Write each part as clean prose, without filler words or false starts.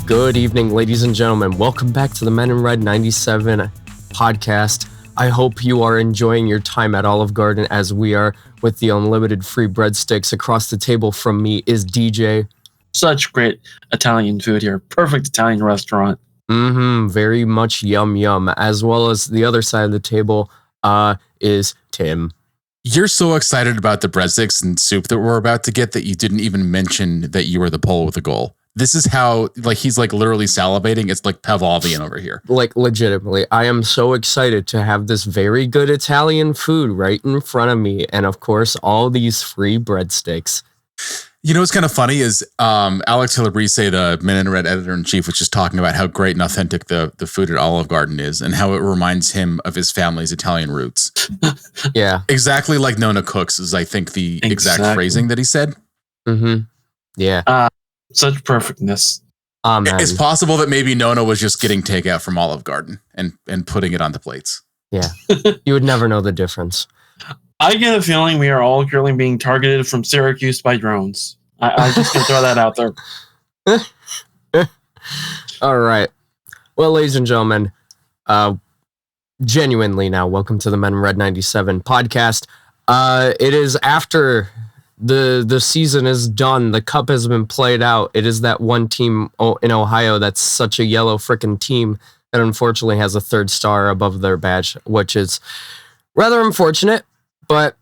Good evening, ladies and gentlemen. Welcome back to the Men in Red 97 podcast. I hope you are enjoying your time at Olive Garden as we are with the unlimited free breadsticks. Across the table from me is DJ. Such great Italian food here. Perfect Italian restaurant. Very much yum yum. As well as the other side of the table is Tim. You're so excited about the breadsticks and soup that we're about to get that you didn't even mention that you were the pole with a goal. This is how, he's literally salivating. It's like Pavlovian over here. Legitimately, I am so excited to have this very good Italian food right in front of me. And of course, all these free breadsticks. You know what's kind of funny is Alex Hilabrese, the Men in Red editor-in-chief, was just talking about how great and authentic the food at Olive Garden is and how it reminds him of his family's Italian roots. Yeah. Exactly like Nona cooks is, I think, the exact phrasing that he said. Yeah. Such perfectness. Man. It's possible that maybe Nona was just getting takeout from Olive Garden and putting it on the plates. Yeah. You would never know the difference. I get a feeling we are all currently being targeted from Syracuse by drones. I just can throw that out there. All right. Well, ladies and gentlemen, genuinely now, welcome to the Men in Red 97 podcast. It is after the season is done. The cup has been played out. It is that one team in Ohio that's such a yellow frickin' team that unfortunately has a third star above their badge, which is rather unfortunate, but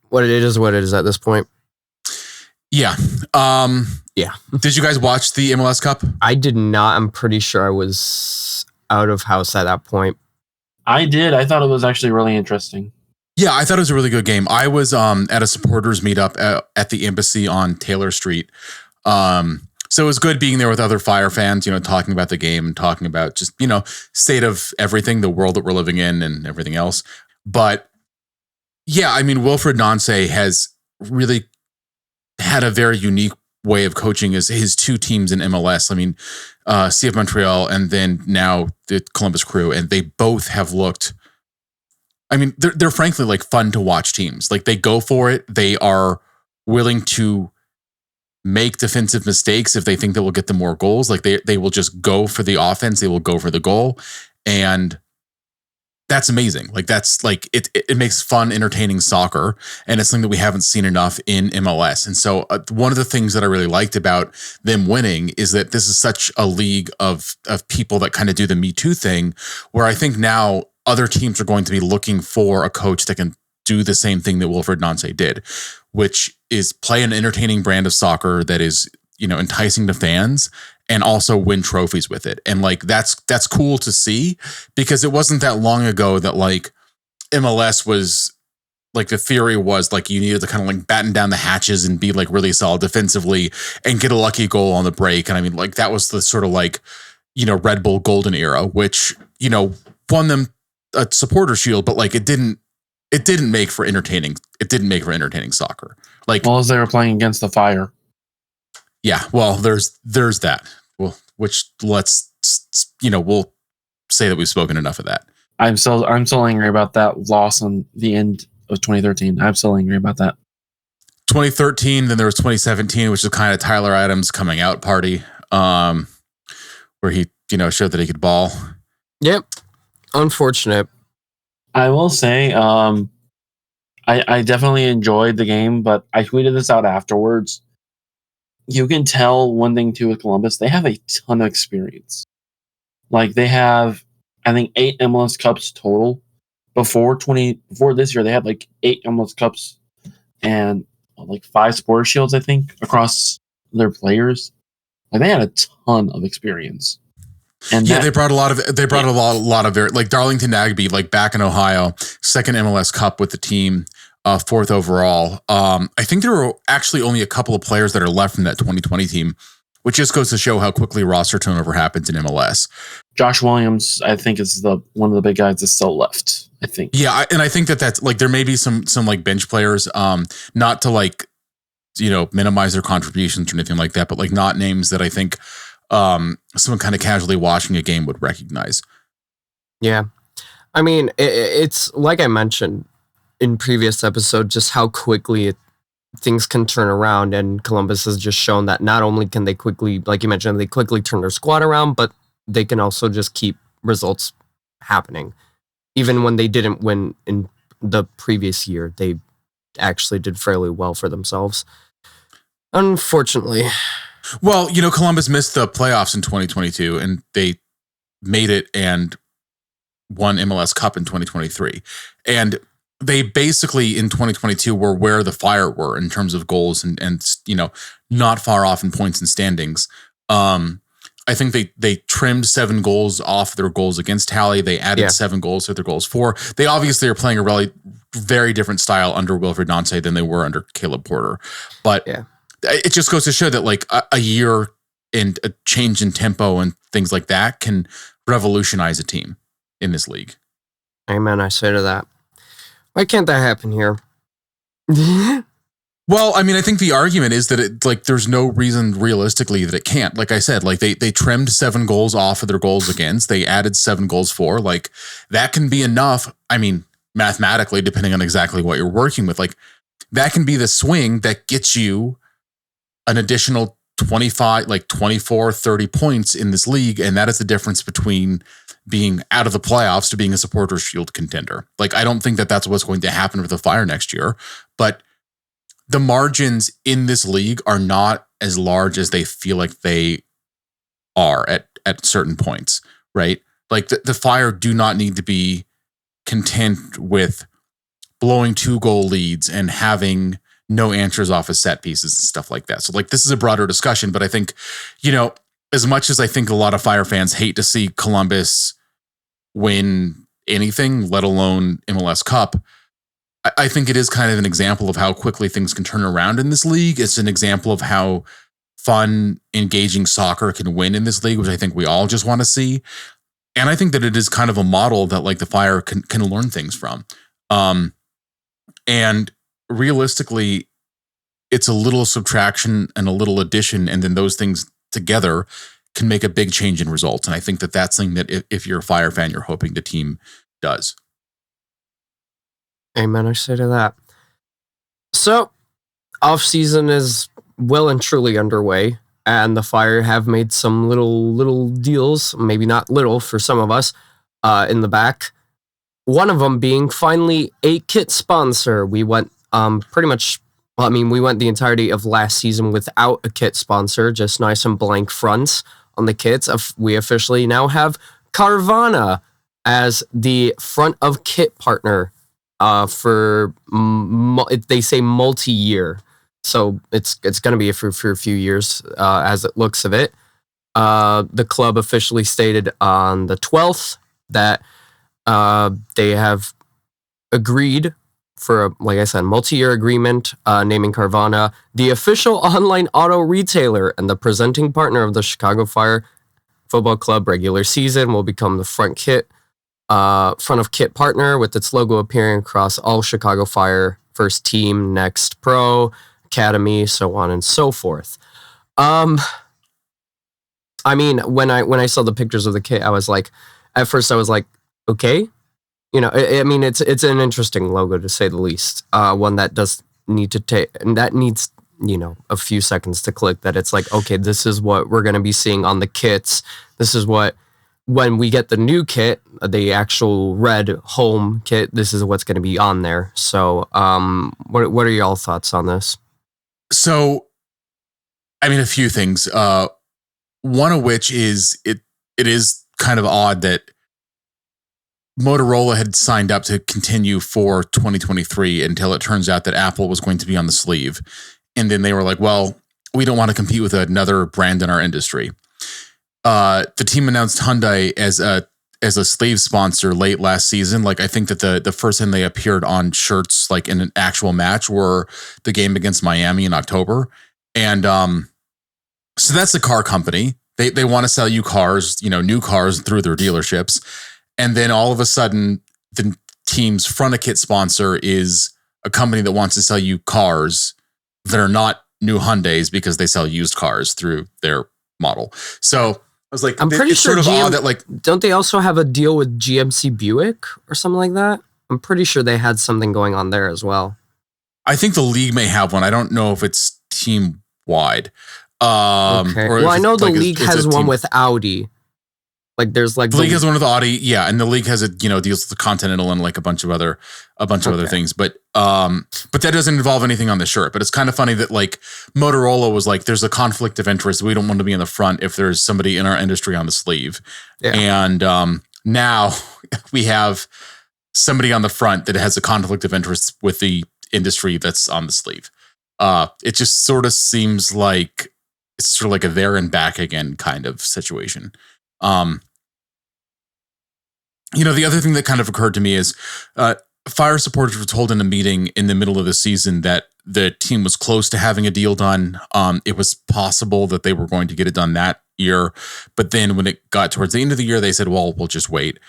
what it is at this point. Yeah. Yeah. Did you guys watch the MLS Cup? I did not. I'm pretty sure I was out of house at that point. I did. I thought it was actually really interesting. Yeah, I thought it was a really good game. I was at a supporters meetup at the embassy on Taylor Street. So it was good being there with other Fire fans, talking about the game and talking about just, state of everything, the world that we're living in and everything else. But yeah, I mean, Wilfried Nancy has really had a very unique way of coaching his two teams in MLS. I mean, CF Montreal and then now the Columbus Crew, and they both have looked, I mean, they're frankly fun to watch teams. They go for it. They are willing to make defensive mistakes if they think that will get them more goals. They will just go for the offense. They will go for the goal. And that's amazing. It makes fun, entertaining soccer. And it's something that we haven't seen enough in MLS. And so one of the things that I really liked about them winning is that this is such a league of people that kind of do the Me Too thing, where I think now other teams are going to be looking for a coach that can do the same thing that Wilfried Nancy did, which is play an entertaining brand of soccer that is, enticing to fans and also win trophies with it. And that's cool to see, because it wasn't that long ago that MLS was the theory was you needed to kind of batten down the hatches and be really solid defensively and get a lucky goal on the break. And I mean, that was the sort of Red Bull golden era, which, won them a supporter shield, but it didn't make for entertaining. It didn't make for entertaining soccer. Well, as they were playing against the Fire. Yeah. Well, there's that. Well, which we'll say that we've spoken enough of that. I'm still angry about that loss on the end of 2013. I'm still angry about that. 2013, then there was 2017, which is kind of Tyler Adams' coming out party, where he, showed that he could ball. Yep. Unfortunate. I will say, I definitely enjoyed the game, but I tweeted this out afterwards. You can tell one thing too with Columbus, they have a ton of experience. They have, I think, 8 MLS Cups total. Before this year, they had 8 MLS Cups and 5 Supporter Shields, I think, across their players. They had a ton of experience. And yeah, they brought a lot of very, Darlington Nagbe, back in Ohio, 2nd MLS Cup with the team, 4th overall. I think there were actually only a couple of players that are left from that 2020 team, which just goes to show how quickly roster turnover happens in MLS. Josh Williams, I think, is one of the big guys that's still left, I think. Yeah, and I think that's there may be some bench players, not to minimize their contributions or anything like that, but not names that I think someone kind of casually watching a game would recognize. Yeah. I mean, it's like I mentioned in previous episode, just how quickly things can turn around, and Columbus has just shown that not only can they quickly, like you mentioned, they quickly turn their squad around, but they can also just keep results happening. Even when they didn't win in the previous year, they actually did fairly well for themselves. Unfortunately. Well, Columbus missed the playoffs in 2022, and they made it and won MLS Cup in 2023. And they basically in 2022 were where the Fire were in terms of goals and not far off in points and standings. I think they trimmed 7 goals off their goals against tally. They added 7 goals to their goals for. They obviously are playing a really very different style under Wilfried Nancy than they were under Caleb Porter. But it just goes to show that like a year and a change in tempo and things like that can revolutionize a team in this league. Amen, I say to that. Why can't that happen here? Well, I mean, I think the argument is that there's no reason realistically that it can't. Like I said, like they trimmed 7 goals off of their goals against. They added 7 goals for. Like that can be enough. I mean, mathematically, depending on exactly what you're working with, like that can be the swing that gets you an additional 25, like 24, 30 points in this league. And that is the difference between being out of the playoffs to being a Supporters Shield contender. Like, I don't think that that's what's going to happen with the Fire next year, but the margins in this league are not as large as they feel like they are at certain points, right? Like the Fire do not need to be content with blowing 2-goal leads and having no answers off of set pieces and stuff like that. So like, this is a broader discussion, but I think, as much as I think a lot of Fire fans hate to see Columbus win anything, let alone MLS Cup, I think it is kind of an example of how quickly things can turn around in this league. It's an example of how fun, engaging soccer can win in this league, which I think we all just want to see. And I think that it is kind of a model that like the Fire can learn things from. And realistically, it's a little subtraction and a little addition, and then those things together can make a big change in results. And I think that that's something that if you're a Fire fan, you're hoping the team does. Amen, I say to that. So, off-season is well and truly underway, and the Fire have made some little deals, maybe not little for some of us, in the back. One of them being finally a kit sponsor. We went we went the entirety of last season without a kit sponsor, just nice and blank fronts on the kits. We officially now have Carvana as the front of kit partner for they say multi-year, so it's going to be for a few years as it looks of it. The club officially stated on the 12th that they have agreed for, like I said, multi-year agreement, naming Carvana the official online auto retailer and the presenting partner of the Chicago Fire Football Club regular season. Will become the front of kit partner, with its logo appearing across all Chicago Fire first team, next pro, academy, so on and so forth. I mean, when I saw the pictures of the kit, at first I was like, okay. I mean, it's an interesting logo to say the least. One that does need to take, and that needs, a few seconds to click, that it's like, okay, this is what we're going to be seeing on the kits. This is what, when we get the new kit, the actual red home kit, this is what's going to be on there. So, what are y'all thoughts on this? So, I mean, a few things. One of which is it is kind of odd that Motorola had signed up to continue for 2023 until it turns out that Apple was going to be on the sleeve. And then they were like, well, we don't want to compete with another brand in our industry. The team announced Hyundai as a sleeve sponsor late last season. Like, I think that the first time they appeared on shirts, like in an actual match, were the game against Miami in October. And so that's the car company. They want to sell you cars, new cars through their dealerships. And then all of a sudden, the team's front of kit sponsor is a company that wants to sell you cars that are not new Hyundais because they sell used cars through their model. So I was like, I'm pretty sure sort of odd that, like, don't they also have a deal with GMC Buick or something like that? I'm pretty sure they had something going on there as well. I think the league may have one. I don't know if it's team wide. Okay. Or Well, I know the like league has one with Audi. Like there's like the league has one with Audi, yeah, and the league has deals with the Continental and like a bunch of other things, but that doesn't involve anything on the shirt. But it's kind of funny that like Motorola was like, there's a conflict of interest. We don't want to be in the front if there's somebody in our industry on the sleeve, and now we have somebody on the front that has a conflict of interest with the industry that's on the sleeve. It just sort of seems like it's sort of like a there and back again kind of situation. The other thing that kind of occurred to me is Fire supporters were told in a meeting in the middle of the season that the team was close to having a deal done. It was possible that they were going to get it done that year. But then when it got towards the end of the year, they said, well, we'll just wait.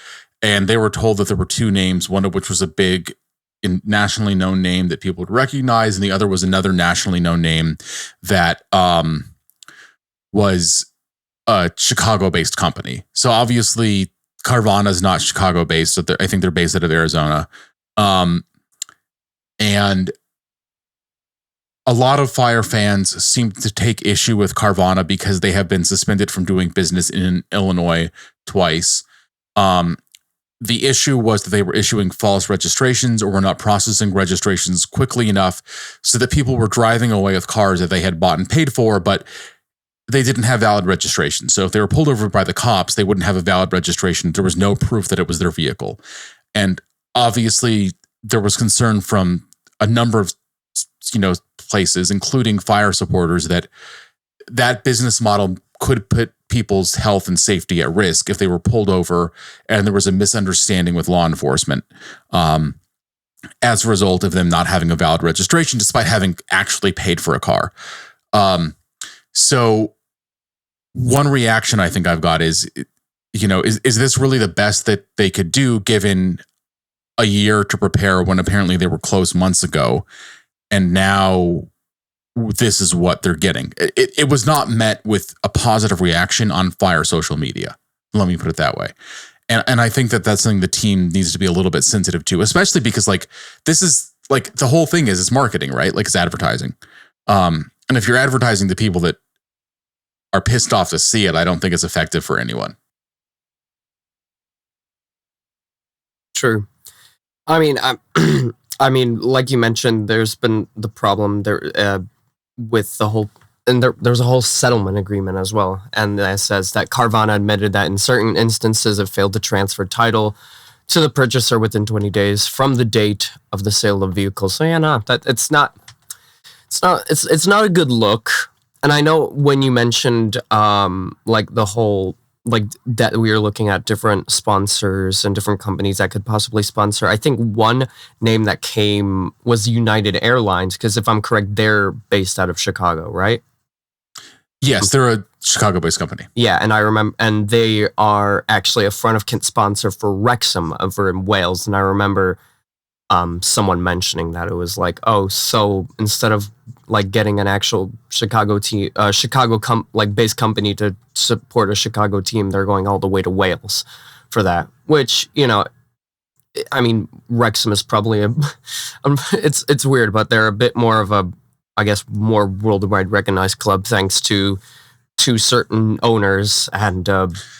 And they were told that there were two names, one of which was a big nationally known name that people would recognize, and the other was another nationally known name that was a Chicago-based company. So obviously Carvana is not Chicago-based. I think they're based out of Arizona. And a lot of Fire fans seem to take issue with Carvana because they have been suspended from doing business in Illinois twice. The issue was that they were issuing false registrations or were not processing registrations quickly enough so that people were driving away with cars that they had bought and paid for, but they didn't have valid registration. So if they were pulled over by the cops, they wouldn't have a valid registration. There was no proof that it was their vehicle. And obviously there was concern from a number of, places, including Fire supporters, that business model could put people's health and safety at risk if they were pulled over and there was a misunderstanding with law enforcement as a result of them not having a valid registration, despite having actually paid for a car. So one reaction I think I've got is this really the best that they could do given a year to prepare when apparently they were close months ago, and now this is what they're getting. It was not met with a positive reaction on Fire social media. Let me put it that way. And I think that that's something the team needs to be a little bit sensitive to, especially because like this is like the whole thing is it's marketing, right? Like it's advertising. And if you're advertising to people that are pissed off to see it, I don't think it's effective for anyone. True. I mean, like you mentioned, there's been the problem there with the whole, and there's a whole settlement agreement as well. And that says that Carvana admitted that in certain instances it failed to transfer title to the purchaser within 20 days from the date of the sale of vehicles. So yeah, no, that it's not a good look. And I know when you mentioned like the whole, like that we were looking at different sponsors and different companies that could possibly sponsor. I think one name that came was United Airlines, because if I'm correct, they're based out of Chicago, right? Yes, they're a Chicago-based company. Yeah, and I remember, and they are actually a front of kit sponsor for Wrexham over in Wales. And I remember someone mentioning that it was like, oh, so instead of like getting an actual Chicago team, based company to support a Chicago team, they're going all the way to Wales for that. Which, I mean, Wrexham is probably it's weird, but they're a bit more of a, I guess, more worldwide recognized club thanks to certain owners and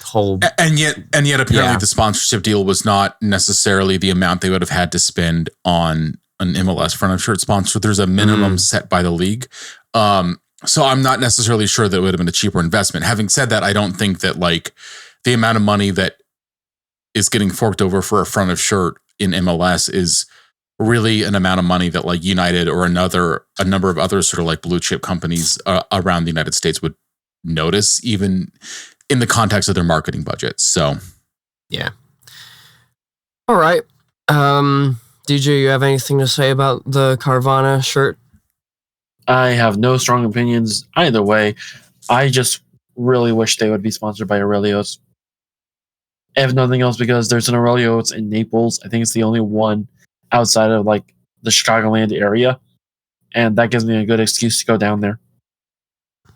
whole. And yet apparently the sponsorship deal was not necessarily the amount they would have had to spend on an MLS front of shirt sponsor. There's a minimum set by the league. So I'm not necessarily sure that it would have been a cheaper investment. Having said that, I don't think that like the amount of money that is getting forked over for a front of shirt in MLS is really an amount of money that like United or a number of other sort of like blue chip companies around the United States would notice, even in the context of their marketing budget. So, yeah. All right. DJ, you have anything to say about the Carvana shirt? I have no strong opinions either way. I just really wish they would be sponsored by Aurelio's. If nothing else, because there's an Aurelio's in Naples. I think it's the only one outside of like the Chicagoland area. And that gives me a good excuse to go down there.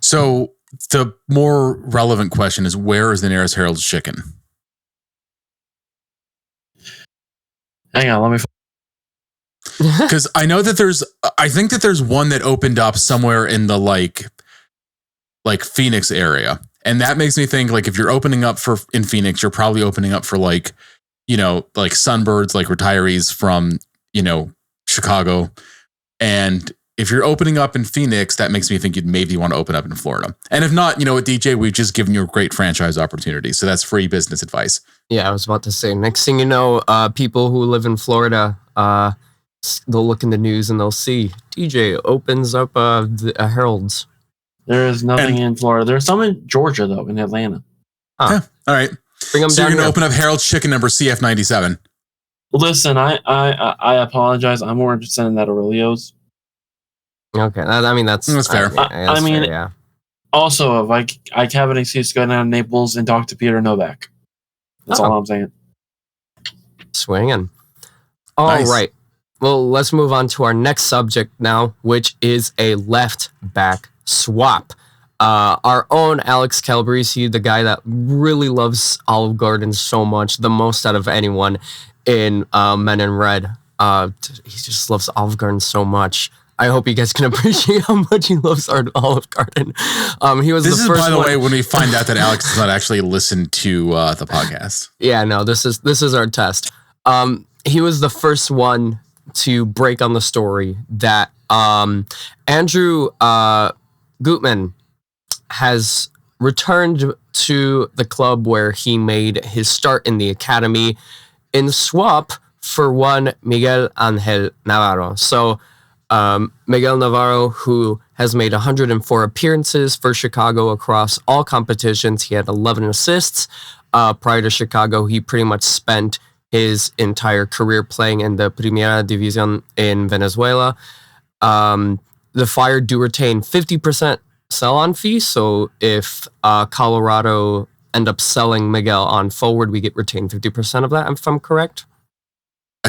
So the more relevant question is, where is the nearest Harold's Chicken? Hang on, let me. Because I know that I think that there's one that opened up somewhere in the like Phoenix area. And that makes me think like if you're opening up in Phoenix, you're probably opening up for like, like Sunbirds, like retirees from, Chicago. And if you're opening up in Phoenix, that makes me think you'd maybe want to open up in Florida. And if not, with DJ, we've just given you a great franchise opportunity. So that's free business advice. Yeah, I was about to say, next thing you know, people who live in Florida, they'll look in the news and they'll see DJ opens up a Harold's. There is nothing in Florida. There's some in Georgia, though, in Atlanta. Huh. Yeah, all right. Bring them so down you're going to here. open up Harold's Chicken number CF97. Listen, I apologize. I'm more interested in that Aurelio's. Okay, that's fair. I mean, fair, yeah. Also, if I have an excuse to go down to Naples and talk to Peter Novak. That's all I'm saying. Swinging. All right. Well, let's move on to our next subject now, which is a left back swap. Our own Alex Calabrese, the guy that really loves Olive Garden so much, the most out of anyone in Men in Red. He just loves Olive Garden so much. I hope you guys can appreciate how much he loves our Olive Garden. He was this the is, first by the one. way, when we find out that Alex does not actually listen to the podcast. Yeah, no, this is our test. He was the first one to break on the story that Andrew Gutman has returned to the club where he made his start in the academy in swap for one Miguel Angel Navarro. So Miguel Navarro, who has made 104 appearances for Chicago across all competitions. He had 11 assists. Prior to Chicago, he pretty much spent his entire career playing in the Primera División in Venezuela. The Fire do retain 50% sell-on fee, so if Colorado end up selling Miguel on forward, we get retained 50% of that, if I'm correct?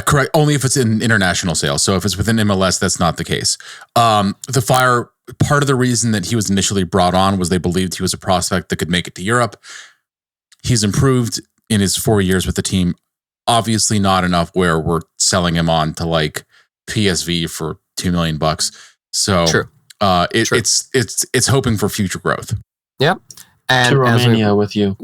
Correct. Only if it's in international sales. So if it's within MLS, that's not the case. The Fire, part of the reason that he was initially brought on was they believed he was a prospect that could make it to Europe. He's improved in his 4 years with the team. Obviously not enough where we're selling him on to like PSV for $2 million. So True. It's hoping for future growth. Yep. And to Romania with you.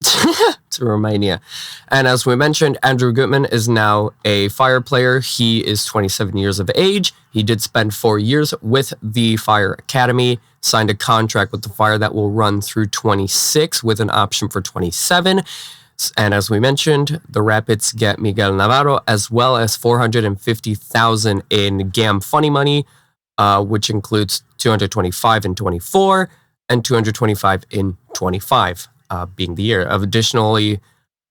To Romania. And as we mentioned, Andrew Gutman is now a Fire player. He is 27 years of age. He did spend 4 years with the Fire Academy, signed a contract with the Fire that will run through 26 with an option for 27. And as we mentioned, the Rapids get Miguel Navarro as well as $450,000 in GAM funny money, which includes 225 in 24 and 225 in 25. Being the year. Additionally,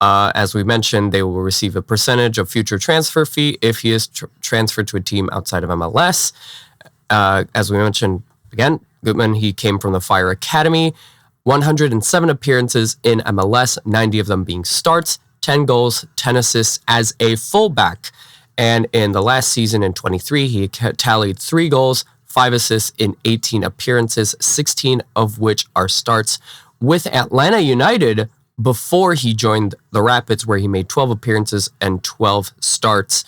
as we mentioned, they will receive a percentage of future transfer fee if he is transferred to a team outside of MLS. As we mentioned, again, Gutman, he came from the Fire Academy, 107 appearances in MLS, 90 of them being starts, 10 goals, 10 assists as a fullback. And in the last season in 23, he tallied 3 goals, 5 assists in 18 appearances, 16 of which are starts with Atlanta United before he joined the Rapids, where he made 12 appearances and 12 starts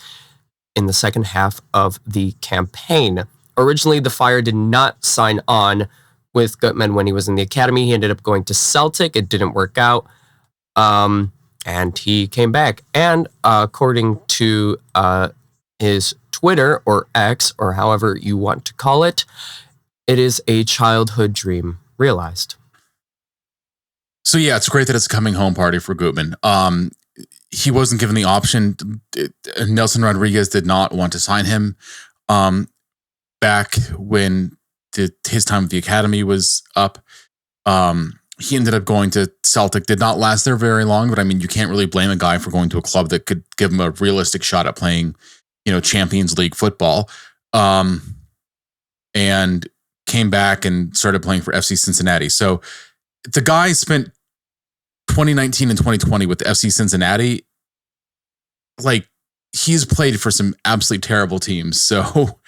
in the second half of the campaign. Originally, the Fire did not sign on with Gutman when he was in the academy. He ended up going to Celtic. It didn't work out. And he came back. And according to his Twitter or X, or however you want to call it, it is a childhood dream realized. So yeah, it's great that it's a coming home party for Gutman. He wasn't given the option. Nelson Rodriguez did not want to sign him back when his time with the academy was up. He ended up going to Celtic. Did not last there very long, but I mean, you can't really blame a guy for going to a club that could give him a realistic shot at playing, Champions League football. And came back and started playing for FC Cincinnati. So the guy spent 2019 and 2020 with the FC Cincinnati. Like, he's played for some absolutely terrible teams. So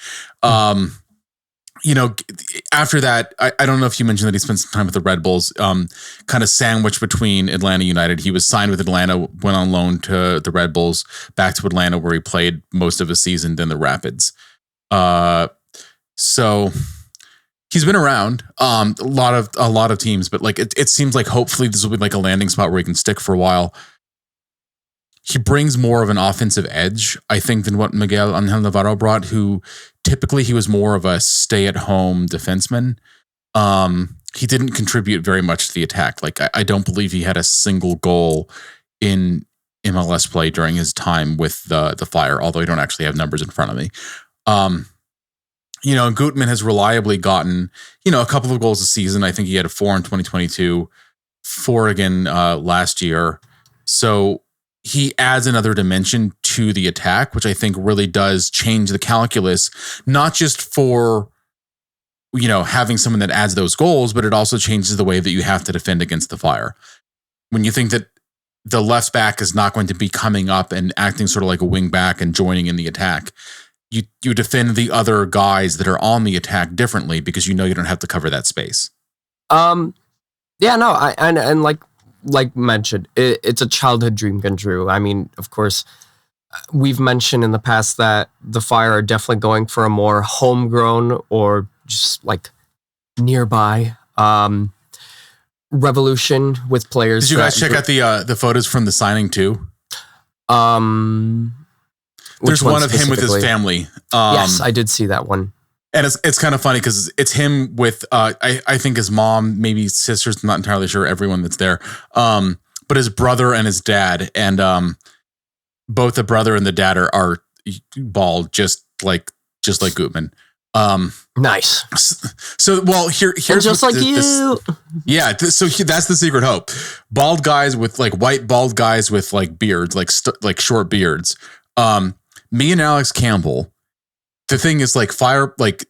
After that, I don't know if you mentioned that he spent some time with the Red Bulls, kind of sandwiched between Atlanta United. He was signed with Atlanta, went on loan to the Red Bulls, back to Atlanta, where he played most of his season, then the Rapids. So he's been around a lot of teams, but like it seems like hopefully this will be like a landing spot where he can stick for a while. He brings more of an offensive edge, I think, than what Miguel Angel Navarro brought, who typically he was more of a stay-at-home defenseman. He didn't contribute very much to the attack. Like, I don't believe he had a single goal in MLS play during his time with the Fire, although I don't actually have numbers in front of me. Gutman has reliably gotten, a couple of goals a season. I think he had a 4 in 2022, 4 again last year. So he adds another dimension to the attack, which I think really does change the calculus, not just for, having someone that adds those goals, but it also changes the way that you have to defend against the Fire. When you think that the left back is not going to be coming up and acting sort of like a wing back and joining in the attack, you defend the other guys that are on the attack differently because you don't have to cover that space. Like mentioned, it's a childhood dream come true. I mean, of course, we've mentioned in the past that the Fire are definitely going for a more homegrown or just like nearby revolution with players. Did you guys check out the photos from the signing too? There's one of him with his family. Yes, I did see that one. And it's kind of funny because it's him with, I think his mom, maybe sisters, I'm not entirely sure, everyone that's there. But his brother and his dad, and both the brother and the dad are bald, just like Gutman. Nice. So, well, here's just like you. So that's the secret hope. Bald guys with like white bald guys with like beards, like short beards. Me and Alex Campbell. The thing is, like, Fire, like,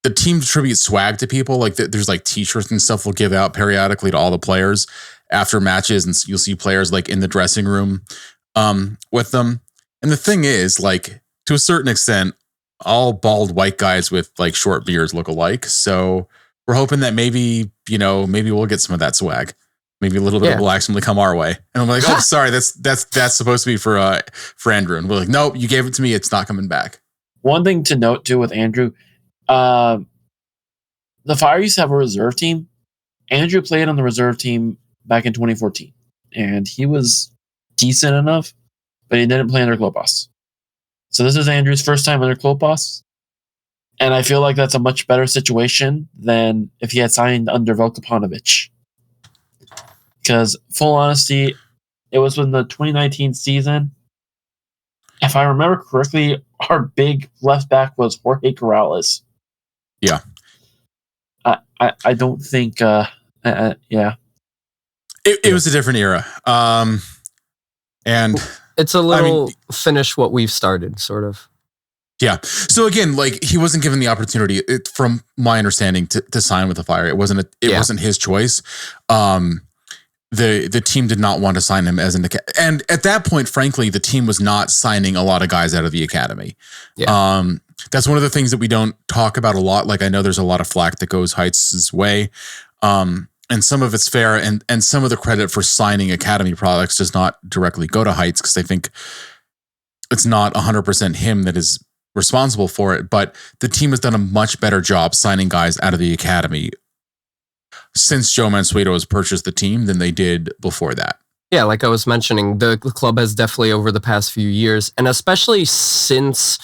the team distributes swag to people. Like, there's like t-shirts and stuff we'll give out periodically to all the players after matches, and you'll see players like in the dressing room with them. And the thing is, like, to a certain extent, all bald white guys with like short beards look alike. So we're hoping that maybe we'll get some of that swag. Maybe a little bit will actually come our way. And I'm like, oh, sorry, that's supposed to be for Andrew. And we're like, nope, you gave it to me. It's not coming back. One thing to note too with Andrew, the Fire used to have a reserve team. Andrew played on the reserve team back in 2014, and he was decent enough, but he didn't play under Klopas. So this is Andrew's first time under Klopas, and I feel like that's a much better situation than if he had signed under Veljko Paunovic. Because, full honesty, it was in the 2019 season. If I remember correctly, our big left back was Jorge Corrales. Yeah. I don't think, yeah. It was a different era. And it's a little finish what we've started, sort of. Yeah. So again, like, he wasn't given the opportunity, from my understanding, to sign with the Fire. It wasn't his choice. The team did not want to sign him and at that point, frankly, the team was not signing a lot of guys out of the academy. Yeah. That's one of the things that we don't talk about a lot. Like, I know there's a lot of flack that goes Heights' way, and some of it's fair, and some of the credit for signing academy products does not directly go to Heights, because I think it's not 100% him that is responsible for it. But the team has done a much better job signing guys out of the academy since Joe Mansueto has purchased the team than they did before that. Yeah, like I was mentioning, the club has definitely, over the past few years, and especially since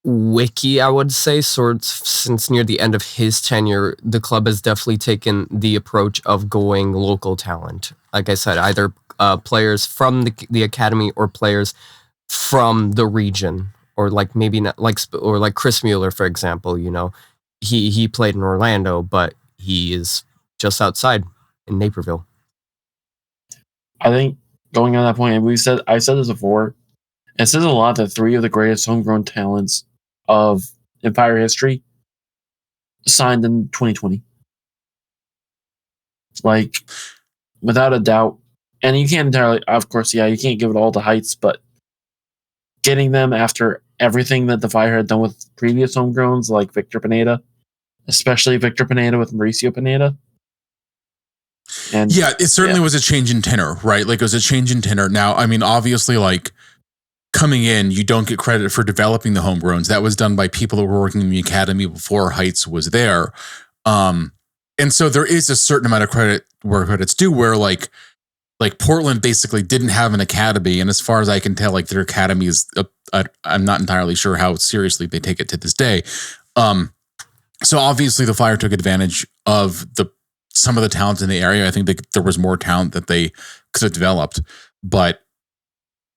Wiki, I would say, since near the end of his tenure, the club has definitely taken the approach of going local talent. Like I said, either players from the academy or players from the region, or like maybe not like Chris Mueller, for example. He played in Orlando, but he is just outside in Naperville. I think, going on that point, I said this before, it says a lot that 3 of the greatest homegrown talents of Empire history signed in 2020. Like, without a doubt. And you can't entirely, of course, you can't give it all to Heights, but getting them after everything that the Fire had done with previous homegrowns, like Victor Pineda, especially Victor Pineda with Mauricio Pineda. And yeah, it certainly was a change in tenor, right? Like it was a change in tenor. Now, I mean, obviously, like coming in, you don't get credit for developing the homegrowns. That was done by people that were working in the academy before Heights was there. And so there is a certain amount of credit where credit's due, where like Portland basically didn't have an academy. And as far as I can tell, like their academy is, I'm not entirely sure how seriously they take it to this day. So obviously the Fire took advantage of some of the talent in the area. I think there was more talent that they could have developed, but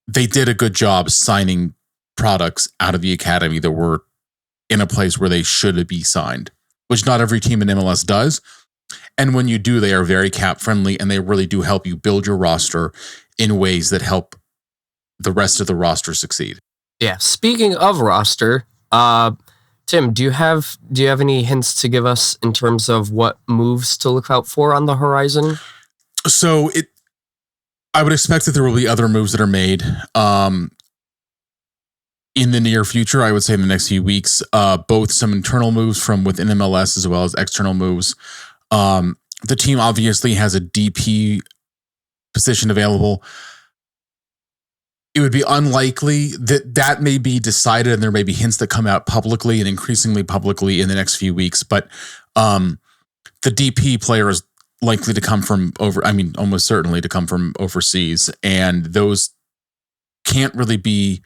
they did a good job signing products out of the academy that were in a place where they should be signed, which not every team in MLS does. And when you do, they are very cap friendly, and they really do help you build your roster in ways that help the rest of the roster succeed. Yeah. Speaking of roster, Tim, do you have any hints to give us in terms of what moves to look out for on the horizon? So I would expect that there will be other moves that are made in the near future. I would say in the next few weeks, both some internal moves from within MLS as well as external moves. The team obviously has a DP position available. It would be unlikely that may be decided, and there may be hints that come out publicly and increasingly publicly in the next few weeks. But the DP player is likely to come from almost certainly to come from overseas, and those can't really be.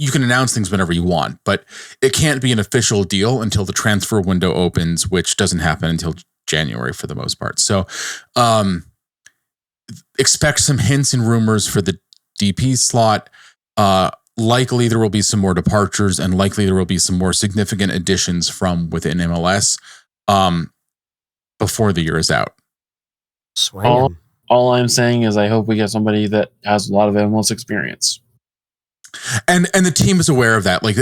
You can announce things whenever you want, but it can't be an official deal until the transfer window opens, which doesn't happen until January for the most part. So expect some hints and rumors for the DP slot. Likely there will be some more departures, and likely there will be some more significant additions from within MLS before the year is out. All I'm saying is I hope we get somebody that has a lot of MLS experience. And the team is aware of that. Like,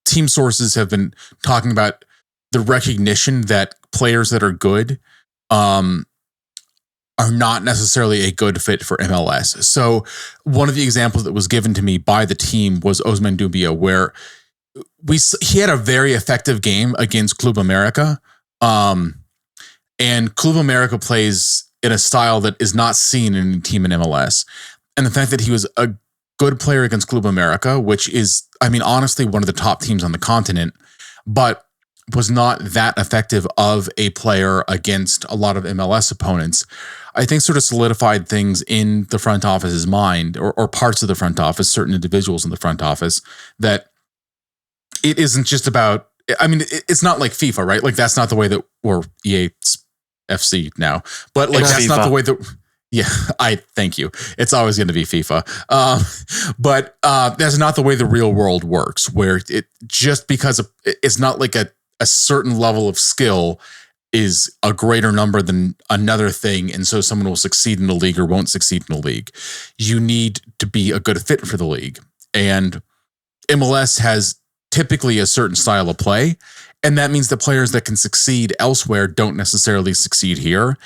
team sources have been talking about the recognition that players that are good are not necessarily a good fit for MLS. So one of the examples that was given to me by the team was Osman Dubia, where he had a very effective game against Club America. And Club America plays in a style that is not seen in any team in MLS. And the fact that he was a good player against Club America, which is, honestly, one of the top teams on the continent, but was not that effective of a player against a lot of MLS opponents, I think sort of solidified things in the front office's mind, or parts of the front office, certain individuals in the front office, that it isn't just about, it's not like FIFA, right? Like that's not the way that, or EA FC now, but like that's FIFA. Not the way that, yeah, thank you. It's always going to be FIFA. But that's not the way the real world works, where it just because it's not like a certain level of skill is a greater number than another thing. And so someone will succeed in the league or won't succeed in the league. You need to be a good fit for the league. And MLS has typically a certain style of play. And that means the players that can succeed elsewhere don't necessarily succeed here.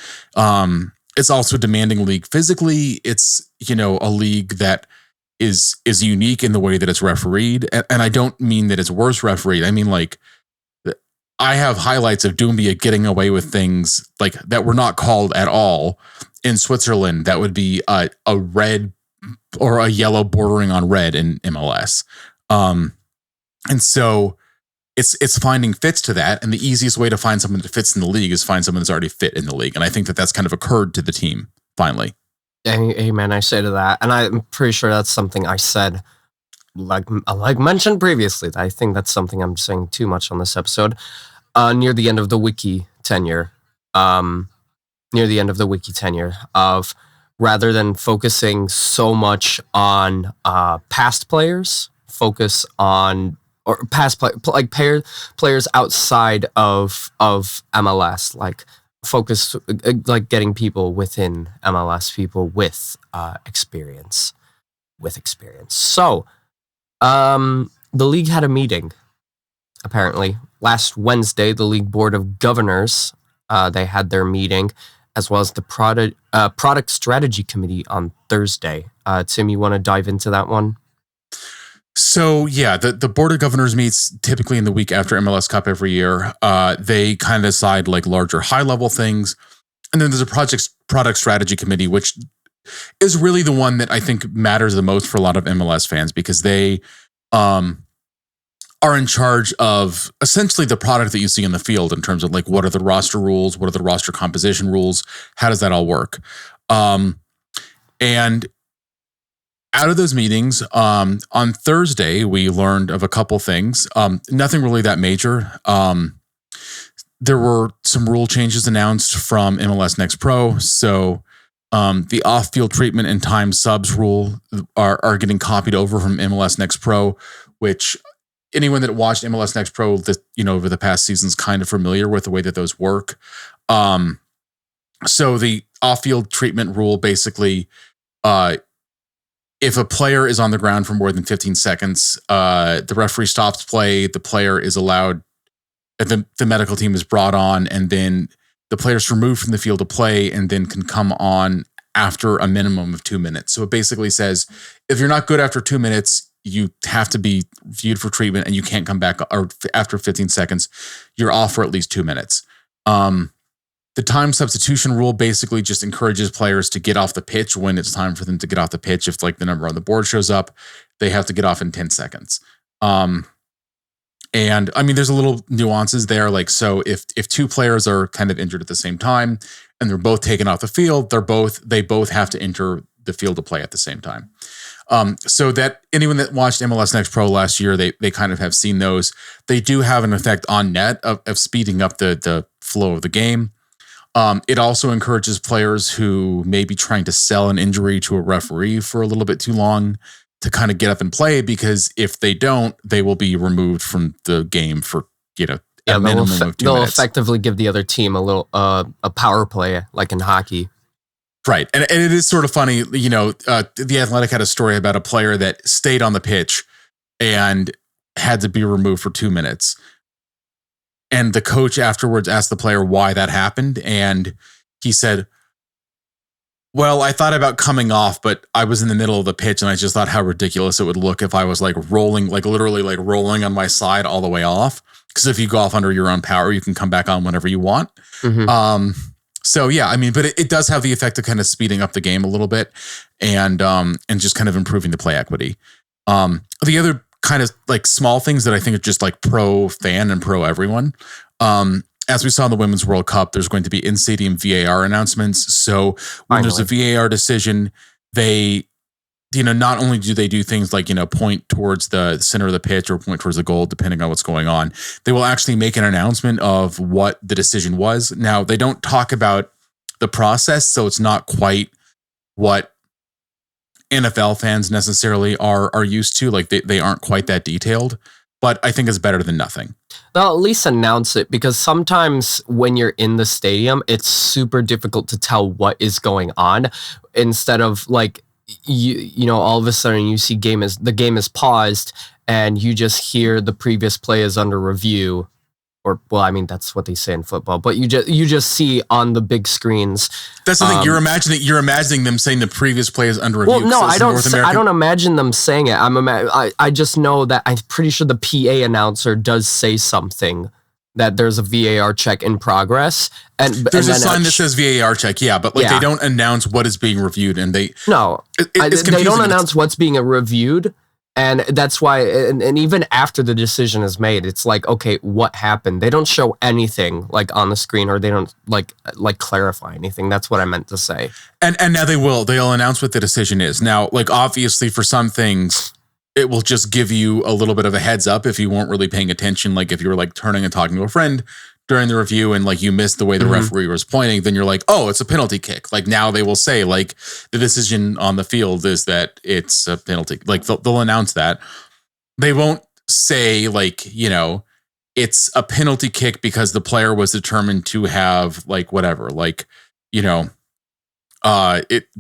It's also a demanding league physically. It's, a league that is unique in the way that it's refereed. And I don't mean that it's worse refereed. I mean, like, I have highlights of Doumbia getting away with things like that were not called at all in Switzerland. That would be a red or a yellow bordering on red in MLS. And so it's finding fits to that. And the easiest way to find someone that fits in the league is find someone that's already fit in the league. And I think that that's kind of occurred to the team finally. Amen. I say to that. And I'm pretty sure that's something I said, like mentioned previously. I think that's something I'm saying too much on this episode. Near the end of the wiki tenure, of rather than focusing so much on past players, focus on players outside of MLS, like focus like getting people within MLS, people with experience. So, the league had a meeting. Apparently, last Wednesday, the League Board of Governors, they had their meeting, as well as the Product Strategy Committee on Thursday. Tim, you want to dive into that one? So yeah, the Board of Governors meets typically in the week after MLS Cup every year. They kind of decide like larger high level things. And then there's a product strategy committee, which is really the one that I think matters the most for a lot of MLS fans, because they are in charge of essentially the product that you see in the field in terms of like, what are the roster rules? What are the roster composition rules? How does that all work? And out of those meetings, on Thursday, we learned of a couple things. Nothing really that major. There were some rule changes announced from MLS Next Pro. So the off-field treatment and time subs rule are getting copied over from MLS Next Pro, which anyone that watched MLS Next Pro over the past season is kind of familiar with the way that those work. So the off-field treatment rule basically, if a player is on the ground for more than 15 seconds, the referee stops play, the player is allowed, the medical team is brought on, and then the player's removed from the field of play and then can come on after a minimum of 2 minutes. So it basically says, if you're not good after 2 minutes, you have to be viewed for treatment and you can't come back, or after 15 seconds, you're off for at least 2 minutes. The time substitution rule basically just encourages players to get off the pitch when it's time for them to get off the pitch. If like the number on the board shows up, they have to get off in 10 seconds. And I mean, there's a little nuances there. Like, so if two players are kind of injured at the same time and they're both taken off the field, they both have to enter the field to play at the same time. So that anyone that watched MLS Next Pro last year, they kind of have seen those. They do have an effect on net of speeding up the flow of the game. It also encourages players who may be trying to sell an injury to a referee for a little bit too long to kind of get up and play, because if they don't, they will be removed from the game for, a minimum of 2 minutes. They'll effectively give the other team a little a power play, like in hockey. Right. And it is sort of funny, The Athletic had a story about a player that stayed on the pitch and had to be removed for 2 minutes. And the coach afterwards asked the player why that happened. And he said, well, I thought about coming off, but I was in the middle of the pitch and I just thought how ridiculous it would look if I was like rolling, like literally like rolling on my side all the way off. Because if you go off under your own power, you can come back on whenever you want. Mm-hmm. So yeah, I mean, but it does have the effect of kind of speeding up the game a little bit and just kind of improving the play equity. The other kind of like small things that I think are just like pro fan and pro everyone. As we saw in the Women's World Cup, there's going to be in-stadium VAR announcements. So when there's a VAR decision, they, not only do they do things like, point towards the center of the pitch or point towards the goal, depending on what's going on, they will actually make an announcement of what the decision was. Now, they don't talk about the process, so it's not quite what NFL fans necessarily are used to. Like they aren't quite that detailed, but I think it's better than nothing. They'll at least announce it, because sometimes when you're in the stadium, it's super difficult to tell what is going on. Instead of like, all of a sudden you see the game is paused and you just hear the previous play is under review. Or, well, I mean, that's what they say in football, but you just see on the big screens. That's the thing. You're imagining them saying the previous play is under review. Well, no, I don't imagine them saying it. I just know that I'm pretty sure the PA announcer does say something, that there's a VAR check in progress. And there's a sign that says VAR check. Yeah. But they don't announce what is being reviewed, and they don't announce what's being reviewed. And that's why, and even after the decision is made, it's like, okay, what happened? They don't show anything like on the screen, or they don't like clarify anything. That's what I meant to say. And now they'll announce what the decision is. Now, like obviously for some things, it will just give you a little bit of a heads up if you weren't really paying attention. Like if you were like turning and talking to a friend during the review and like you missed the way the referee was pointing, then you're like, oh, it's a penalty kick. Like now they will say like the decision on the field is that it's a penalty. Like they'll announce that. They won't say like, it's a penalty kick because the player was determined to have like whatever, like,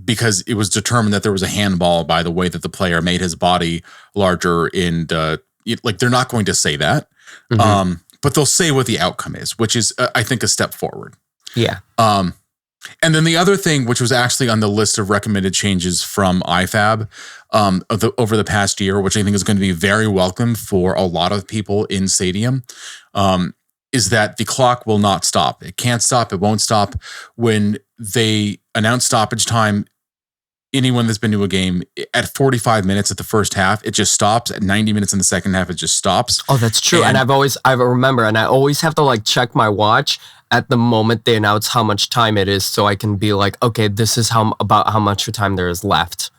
because it was determined that there was a handball by the way that the player made his body larger like they're not going to say that. Mm-hmm. But they'll say what the outcome is, which is, I think, a step forward. Yeah. And then the other thing, which was actually on the list of recommended changes from IFAB over the past year, which I think is going to be very welcome for a lot of people in Stadium, is that the clock will not stop. It can't stop. It won't stop. When they announce stoppage time, anyone that's been to a game, at 45 minutes at the first half, it just stops. At 90 minutes in the second half, it just stops. Oh, that's true. And I remember, and I always have to like check my watch at the moment they announce how much time it is, so I can be like, okay, this is about how much time there is left.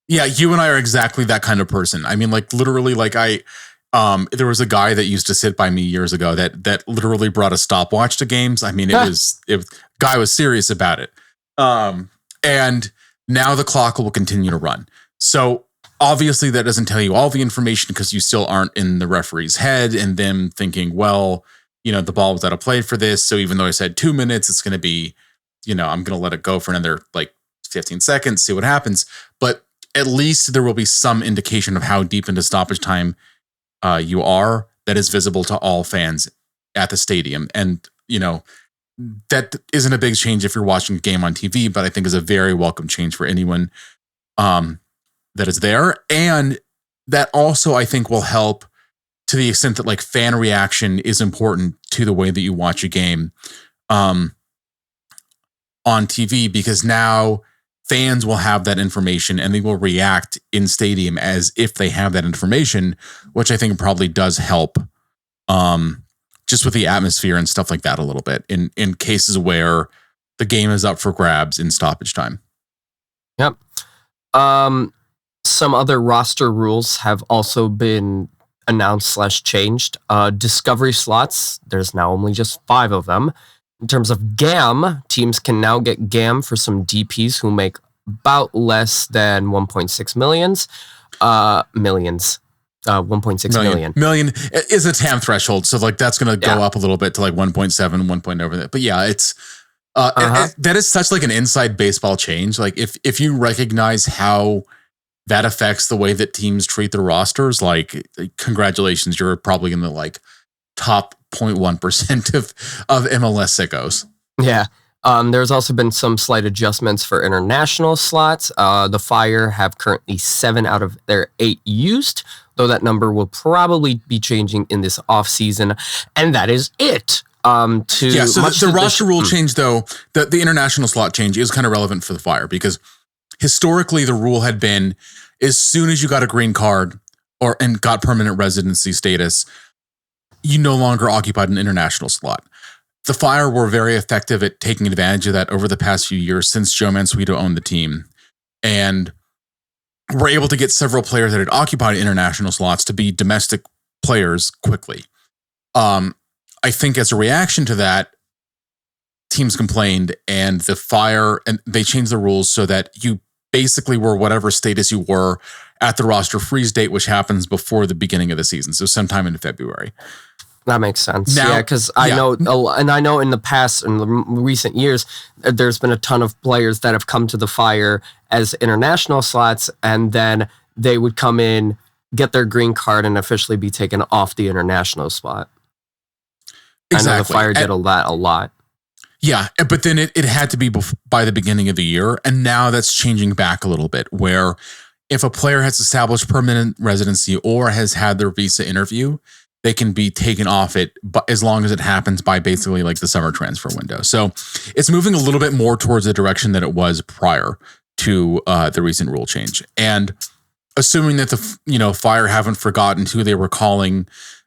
Yeah, you and I are exactly that kind of person. I mean, like literally, like there was a guy that used to sit by me years ago that literally brought a stopwatch to games. I mean, guy was serious about it. And now the clock will continue to run. So obviously that doesn't tell you all the information because you still aren't in the referee's head and them thinking, well, you know, the ball was out of play for this. So even though I said 2 minutes, it's going to be, you know, I'm going to let it go for another like 15 seconds, see what happens. But at least there will be some indication of how deep into stoppage time you are that is visible to all fans at the stadium. And, you know, that isn't a big change if you're watching a game on TV, but I think is a very welcome change for anyone that is there. And that also, I think, will help to the extent that like fan reaction is important to the way that you watch a game on TV, because now fans will have that information and they will react in stadium as if they have that information, which I think probably does help just with the atmosphere and stuff like that a little bit in cases where the game is up for grabs in stoppage time. Yep. Some other roster rules have also been announced/changed. Discovery slots, there's now only just 5 of them. In terms of GAM, teams can now get GAM for some DPs who make about less than 1.6 millions. 1.6 million. Million is a TAM threshold, so like that's going to go up a little bit to like 1.7, 1 point over that. But yeah, it's that is such like an inside baseball change. Like if you recognize how that affects the way that teams treat their rosters, like congratulations, you're probably in the like top 0.1% of MLS sickos. Yeah. There's also been some slight adjustments for international slots. The Fire have currently 7 out of their 8 used, though that number will probably be changing in this offseason. And that is it. So the roster rule change, though, the international slot change is kind of relevant for the Fire because historically the rule had been as soon as you got a green card and got permanent residency status, you no longer occupied an international slot. The Fire were very effective at taking advantage of that over the past few years since Joe Mansueto owned the team. And were able to get several players that had occupied international slots to be domestic players quickly. I think as a reaction to that, teams complained and the Fire, and they changed the rules so that you basically were whatever status you were at the roster freeze date, which happens before the beginning of the season. So sometime in February. That makes sense. Now, because I know in the past, in the recent years, there's been a ton of players that have come to the Fire as international slots, and then they would come in, get their green card, and officially be taken off the international spot. Exactly. I know the Fire did that a lot. Yeah, but then it had to be by the beginning of the year, and now that's changing back a little bit, where if a player has established permanent residency or has had their visa interview, they can be taken off it as long as it happens by basically like the summer transfer window. So it's moving a little bit more towards the direction that it was prior to the recent rule change. And assuming that the Fire haven't forgotten who they were calling,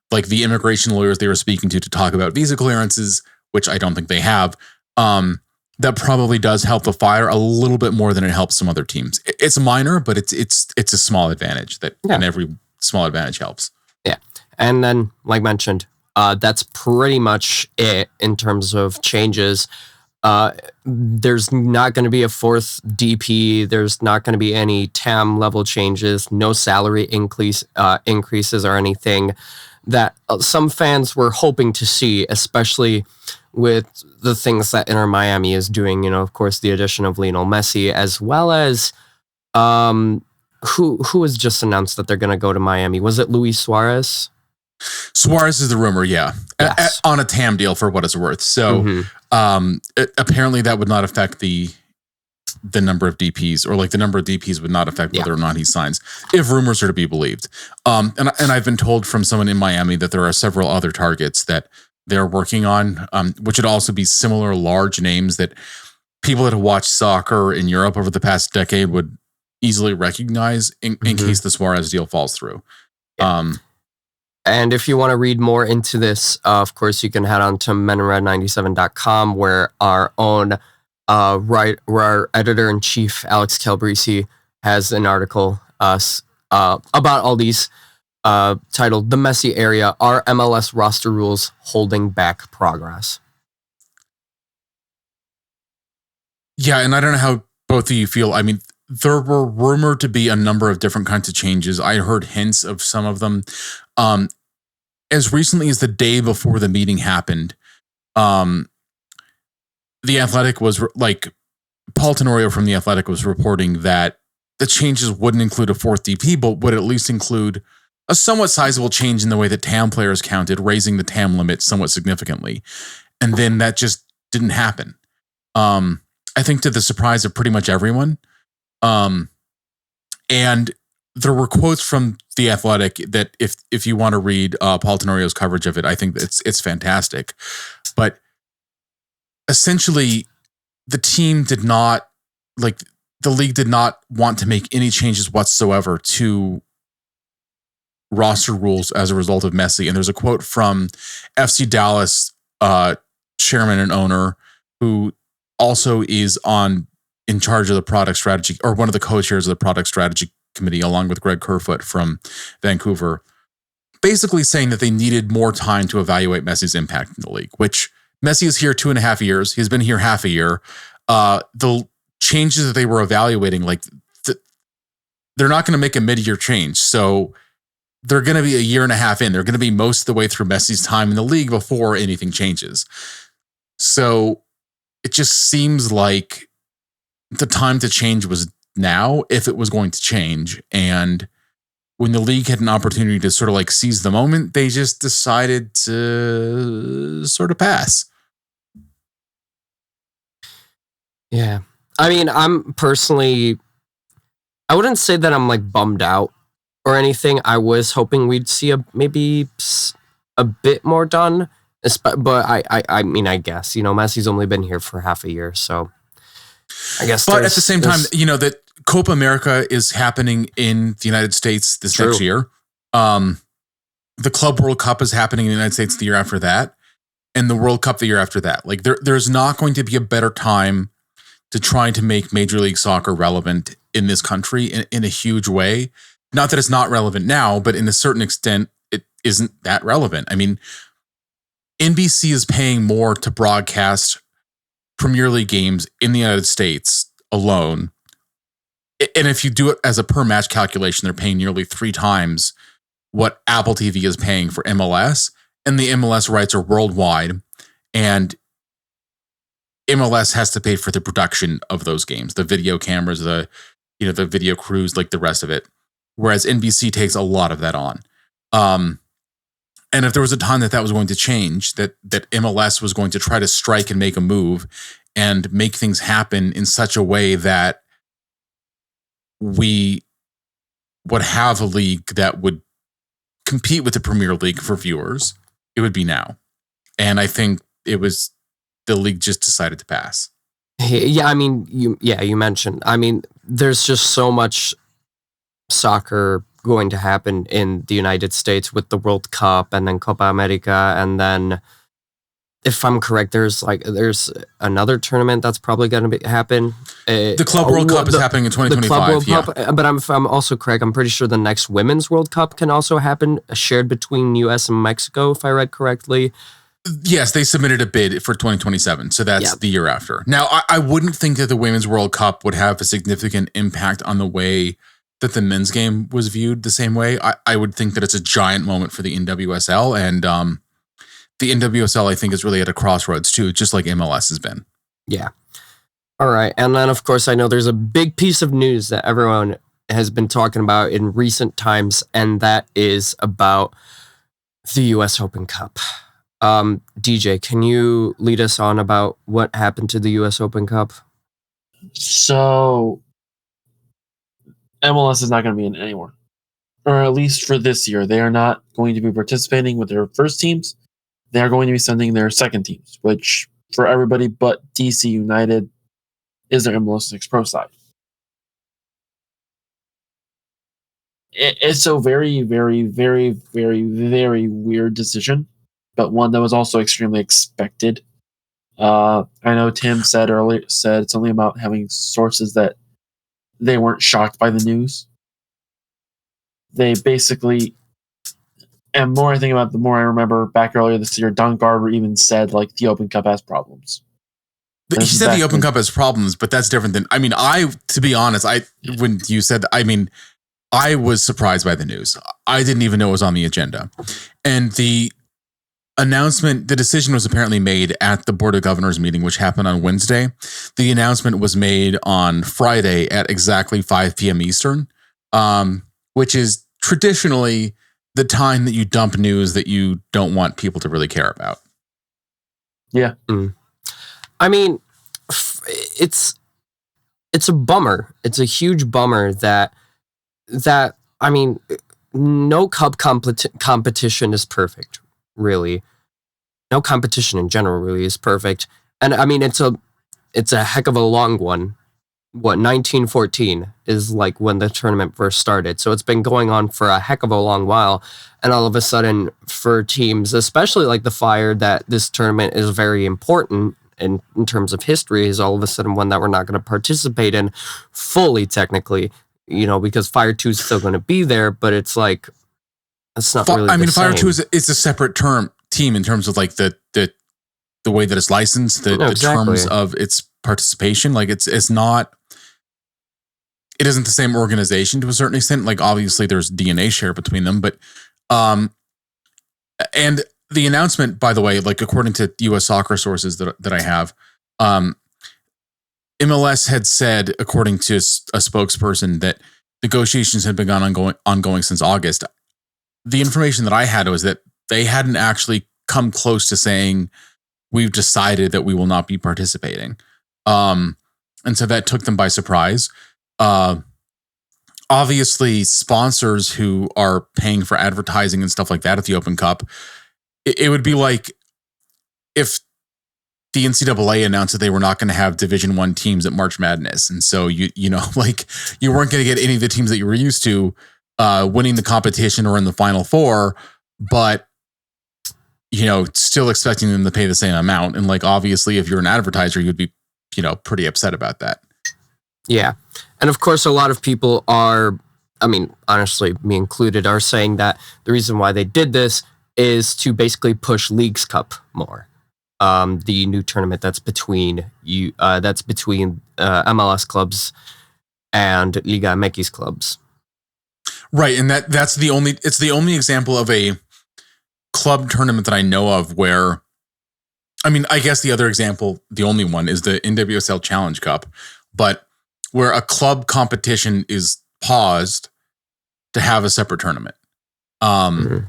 like the immigration lawyers they were speaking to talk about visa clearances, which I don't think they have, that probably does help the Fire a little bit more than it helps some other teams. It's minor, but it's a small advantage and every small advantage helps. Yeah. And then, like mentioned, that's pretty much it in terms of changes. There's not going to be a 4th DP. There's not going to be any TAM level changes. No salary increases or anything that some fans were hoping to see, especially with the things that Inter Miami is doing. You know, of course, the addition of Lionel Messi, as well as who has just announced that they're going to go to Miami. Was it Luis Suarez? Suarez is the rumor, yeah. Yes. On a TAM deal for what it's worth. So Apparently that would not affect the number of DPs, or like the number of DPs would not affect whether or not he signs, if rumors are to be believed. And I've been told from someone in Miami that there are several other targets that they're working on, which would also be similar large names that people that have watched soccer in Europe over the past decade would easily recognize in case the Suarez deal falls through. Yeah. And if you want to read more into this, of course, you can head on to menred97.com, where our own where our editor-in-chief, Alex Calabrese, has an article about all these titled "The Messy Area: Are MLS Roster Rules Holding Back Progress?" Yeah, and I don't know how both of you feel. I mean, there were rumored to be a number of different kinds of changes. I heard hints of some of them. As recently as the day before the meeting happened, The Athletic was like, Paul Tenorio from The Athletic was reporting that the changes wouldn't include a fourth DP, but would at least include a somewhat sizable change in the way that TAM players counted, raising the TAM limit somewhat significantly. And then that just didn't happen. I think to the surprise of pretty much everyone. And there were quotes from The Athletic that if you want to read Paul Tenorio's coverage of it, I think it's fantastic. But essentially, the league did not want to make any changes whatsoever to roster rules as a result of Messi. And there's a quote from FC Dallas chairman and owner, who also is in charge of the product strategy, or one of the co-chairs of the product strategy committee, along with Greg Kerfoot from Vancouver, basically saying that they needed more time to evaluate Messi's impact in the league, which Messi is here 2.5 years. He's been here half a year. The changes that they were evaluating, they're not going to make a mid-year change. So they're going to be a year and a half in. They're going to be most of the way through Messi's time in the league before anything changes. So it just seems like the time to change was now, if it was going to change. And when the league had an opportunity to sort of like seize the moment, they just decided to sort of pass. Yeah. I mean, I'm personally, I wouldn't say that I'm like bummed out or anything. I was hoping we'd see maybe a bit more done. But I mean, I guess, Messi's only been here for half a year, so I guess. But at the same time, that Copa America is happening in the United States this next year. The Club World Cup is happening in the United States the year after that, and the World Cup the year after that. Like there's not going to be a better time to try to make Major League Soccer relevant in this country in a huge way. Not that it's not relevant now, but in a certain extent, it isn't that relevant. I mean, NBC is paying more to broadcast Premier League games in the United States alone. And if you do it as a per match calculation, they're paying nearly 3 times what Apple TV is paying for MLS. And the MLS rights are worldwide. And MLS has to pay for the production of those games, the video cameras, the video crews, like the rest of it. Whereas NBC takes a lot of that on. And if there was a time that was going to change, that MLS was going to try to strike and make a move and make things happen in such a way that we would have a league that would compete with the Premier League for viewers, it would be now. And I think it was the league just decided to pass. Yeah, I mean, you mentioned. I mean, there's just so much soccer going to happen in the United States with the World Cup and then Copa America, and then, if I'm correct, there's another tournament that's probably going to happen. The Club World Cup is happening in 2025. The Club World Cup, but if I'm also correct, I'm pretty sure the next Women's World Cup can also happen, shared between U.S. and Mexico, if I read correctly. Yes, they submitted a bid for 2027, so that's the year after. Now, I wouldn't think that the Women's World Cup would have a significant impact on the way that the men's game was viewed the same way. I would think that it's a giant moment for the NWSL, and the NWSL, I think, is really at a crossroads too, just like MLS has been. Yeah. All right. And then, of course, I know there's a big piece of news that everyone has been talking about in recent times, and that is about the U.S. Open Cup. DJ, can you lead us on about what happened to the U.S. Open Cup? So MLS is not going to be in it anymore, or at least for this year. They are not going to be participating with their first teams. They are going to be sending their second teams, which for everybody but DC United is their MLS Next Pro side. It's a very, very, very, very, very weird decision, but one that was also extremely expected. I know Tim said something about having sources that they weren't shocked by the news. They basically, and more I think about, the more I remember back earlier this year, Don Garber even said like the Open Cup has problems. He said the Open Cup has problems, but that's different than, to be honest, when you said, I was surprised by the news. I didn't even know it was on the agenda. And the decision was apparently made at the Board of Governors meeting, which happened on Wednesday. The announcement was made on Friday at exactly 5 p.m. Eastern, which is traditionally the time that you dump news that you don't want people to really care about. Yeah. I mean, it's a bummer. It's a huge bummer that no cup competition is perfect, really. No competition in general really is perfect. And I mean, it's a heck of a long one. 1914 is like when the tournament first started. So it's been going on for a heck of a long while. And all of a sudden, for teams, especially like the Fire, that this tournament is very important in terms of history, is all of a sudden one that we're not going to participate in fully, technically, because Fire 2 is still going to be there, but it's like, it's not really the Fire same. 2 is a separate team in terms of like the way that it's licensed, the terms of its participation. Like it's not, it isn't the same organization to a certain extent. Like obviously there's DNA share between them, but and the announcement, by the way, like according to US soccer sources that I have, MLS had said, according to a spokesperson, that negotiations had been ongoing since August. The information that I had was that they hadn't actually come close to saying, we've decided that we will not be participating. And so that took them by surprise. Obviously, sponsors who are paying for advertising and stuff like that at the Open Cup, it would be like if the NCAA announced that they were not going to have Division I teams at March Madness. And so you weren't going to get any of the teams that you were used to winning the competition or in the Final Four, but still expecting them to pay the same amount. And like, obviously, if you're an advertiser, you'd be, pretty upset about that. Yeah. And of course, a lot of people are, honestly, me included, are saying that the reason why they did this is to basically push Leagues Cup more. The new tournament that's between MLS clubs and Liga MX clubs. Right. And it's the only example of a club tournament that I know of where, I guess the other example, the only one, is the NWSL Challenge Cup, but where a club competition is paused to have a separate tournament. It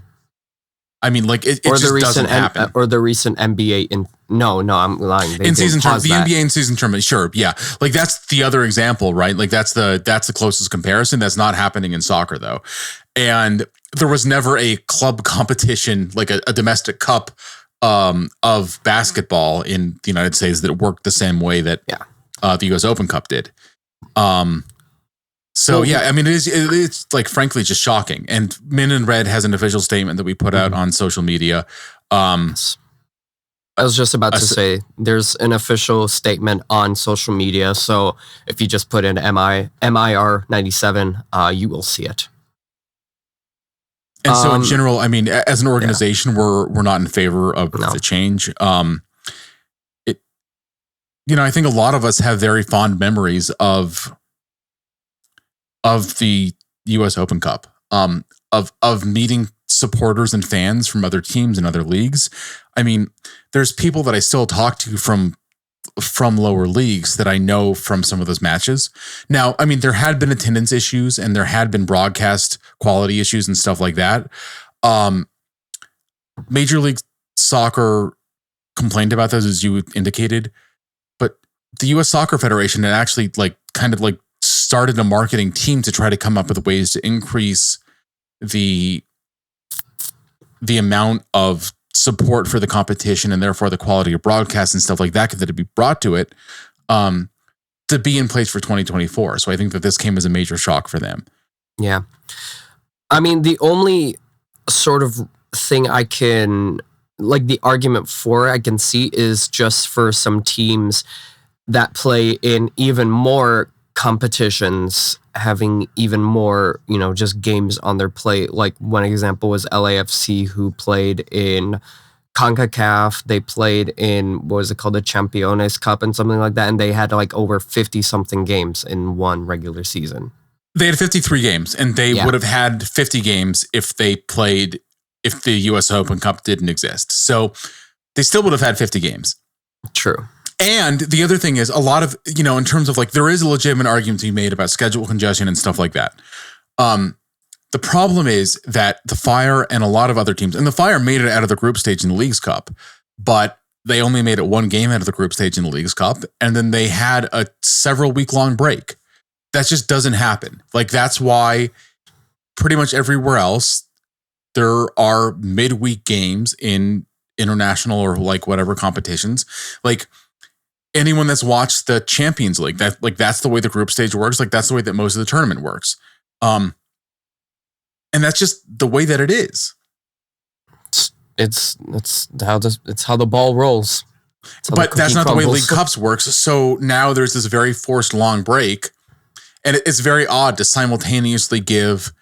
just doesn't happen. Or the recent NBA no, I'm lying. In-season tournament, the NBA in-season tournament, sure, yeah. Like that's the other example, right? Like that's the closest comparison. That's not happening in soccer though. And there was never a club competition, like a domestic cup of basketball in the United States that worked the same way that the US Open Cup did. It's like frankly just shocking. And Men in Red has an official statement that we put out on social media. I was just about to say there's an official statement on social media. So if you just put in MIR 97, you will see it. And so in general, as an organization, we're not in favor of the change. I think a lot of us have very fond memories of the US Open Cup, of meeting supporters and fans from other teams and other leagues. There's people that I still talk to from lower leagues that I know from some of those matches. Now, there had been attendance issues and there had been broadcast quality issues and stuff like that. Major League Soccer complained about those, as you indicated, but the U.S. Soccer Federation had actually kind of started a marketing team to try to come up with ways to increase the amount of support for the competition and therefore the quality of broadcast and stuff like that to be brought to it, to be in place for 2024. So I think that this came as a major shock for them. Yeah. I mean, the only sort of thing I can, the argument for I can see is just for some teams that play in even more competitions having even more, just games on their plate. Like one example was LAFC, who played in CONCACAF. They played in, what was it called, the Championes Cup and something like that. And they had over 50 something games in one regular season. They had 53 games, and they would have had 50 games if the US Open Cup didn't exist. So they still would have had 50 games. True. And the other thing is, a lot of, in terms of there is a legitimate argument to be made about schedule congestion and stuff like that. The problem is that the Fire and a lot of other teams, and the Fire made it out of the group stage in the Leagues Cup, but they only made it one game out of the group stage in the Leagues Cup. And then they had a several week-long break. That just doesn't happen. That's why pretty much everywhere else, there are midweek games in international or whatever competitions. Anyone that's watched the Champions League, that's the way the group stage works. That's the way that most of the tournament works. And that's just the way that it is. It's how the ball rolls. But that's not the way League Cups works. So now there's this very forced long break, and it's very odd to simultaneously give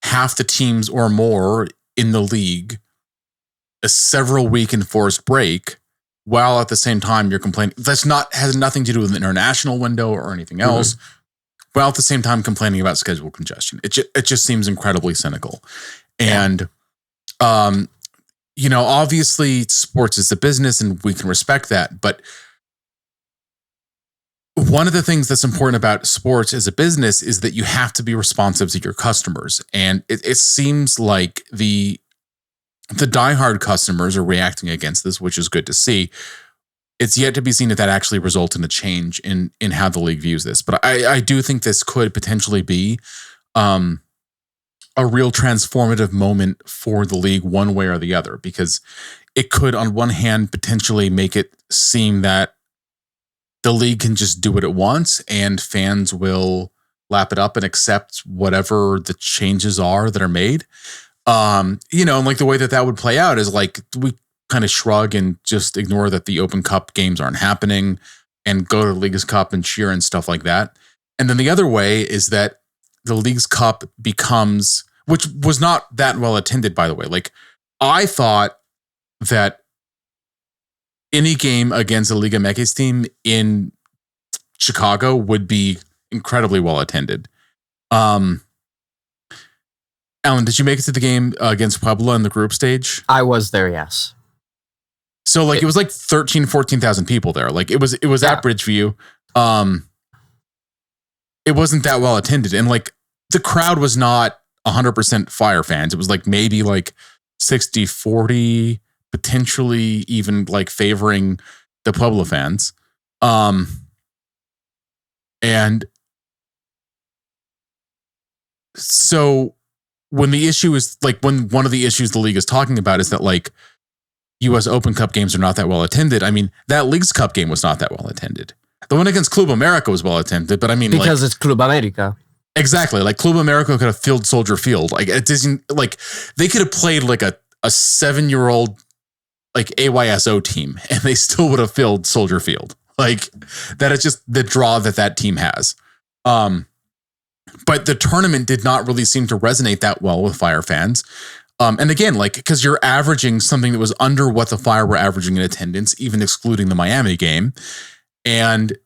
half the teams or more in the league a several week enforced break, while at the same time you're complaining. Has nothing to do with an international window or anything else. Mm-hmm. While at the same time complaining about schedule congestion. It just seems incredibly cynical. And, obviously sports is a business and we can respect that. But one of the things that's important about sports as a business is that you have to be responsive to your customers. And it seems like the diehard customers are reacting against this, which is good to see. It's yet to be seen if that actually results in a change in how the league views this. But I do think this could potentially be a real transformative moment for the league one way or the other, because it could, on one hand, potentially make it seem that the league can just do it at once and fans will lap it up and accept whatever the changes are that are made. And the way that would play out is we kind of shrug and just ignore that the Open Cup games aren't happening and go to the Leagues Cup and cheer and stuff like that. And then the other way is that the Leagues Cup becomes, which was not that well attended, by the way. I thought that any game against a Liga MX team in Chicago would be incredibly well attended. Alan, did you make it to the game against Puebla in the group stage? I was there, yes. So it was 13,000, 14,000 people there. It was at Bridgeview. It wasn't that well attended. And the crowd was not 100% Fire fans. It was maybe 60-40, potentially even favoring the Puebla fans. And so when the issue is when one of the issues the league is talking about is that US Open Cup games are not that well attended. I mean, that Leagues Cup game was not that well attended. The one against Club America was well attended, but I mean, because it's Club America. Exactly. Club America could have filled Soldier Field. It doesn't they could have played a 7-year-old AYSO team and they still would have filled Soldier Field. That is just the draw that team has. But the tournament did not really seem to resonate that well with Fire fans. And again, because you're averaging something that was under what the Fire were averaging in attendance, even excluding the Miami game. And